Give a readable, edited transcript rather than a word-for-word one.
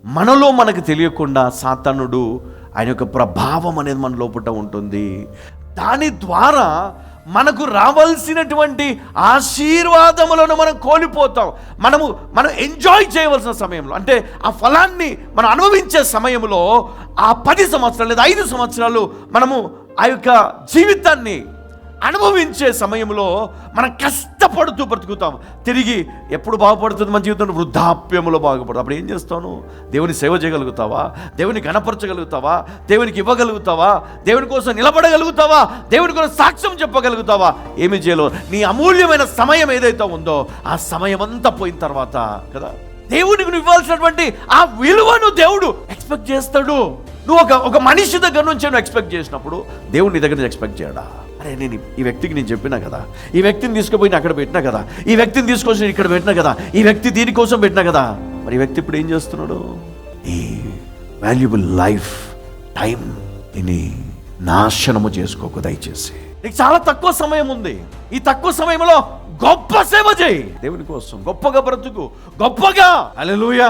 మనలో మనకు తెలియకుండా సాతానుడు ఆయన యొక్క ప్రభావం అనేది మన లోపల ఉంటుంది. దాని ద్వారా మనకు రావాల్సినటువంటి ఆశీర్వాదములను మనం కోల్పోతాం. మనం ఎంజాయ్ చేయవలసిన సమయంలో, అంటే ఆ ఫలాన్ని మనం అనుభవించే సమయంలో ఆ 10 సంవత్సరాలు లేదా 5 సంవత్సరాలు మనము ఆ యొక్క జీవితాన్ని అనుభవించే సమయంలో మనం కష్టపడుతూ బ్రతుకుతాం. తిరిగి ఎప్పుడు బాగుపడుతుంది మన జీవితం? వృద్ధాప్యంలో బాగుపడుతుంది. అప్పుడు ఏం చేస్తాను? దేవుని సేవ చేయగలుగుతావా? దేవుని గణపరచగలుగుతావా? దేవునికి ఇవ్వగలుగుతావా? దేవుని కోసం నిలబడగలుగుతావా? దేవుని కోసం సాక్ష్యం చెప్పగలుగుతావా? ఏమి చేయలేవు. నీ అమూల్యమైన సమయం ఏదైతే ఉందో ఆ సమయం అంతా పోయిన తర్వాత కదా దేవునికి నువ్వు ఇవ్వాల్సినటువంటి ఆ విలువను దేవుడు ఎక్స్పెక్ట్ చేస్తాడు. నువ్వు ఒక మనిషి దగ్గర నుంచి నువ్వు ఎక్స్పెక్ట్ చేసినప్పుడు దేవుడు నీ దగ్గర నుంచి ఎక్స్పెక్ట్ చేయడా? అరే, నేను ఈ వ్యక్తికి నేను చెప్పినా కదా, ఈ వ్యక్తిని తీసుకుపోయి అక్కడ పెట్టినా కదా, ఈ వ్యక్తిని తీసుకొచ్చి ఇక్కడ పెట్టినా కదా, ఈ వ్యక్తి దీనికోసం పెట్టినా కదా. మరి ఈ వ్యక్తి ఇప్పుడు ఏం చేస్తున్నాడు? ఈ వాల్యుబుల్ లైఫ్ టైం దీన్ని నాశనము చేసుకోకు దయచేసి. నీకు చాలా తక్కువ సమయం ఉంది. ఈ తక్కువ సమయంలో గొప్ప సేవ చేయి. దేవుని కోసం గొప్పగా బ్రతుకు, గొప్పగా. హల్లెలూయా.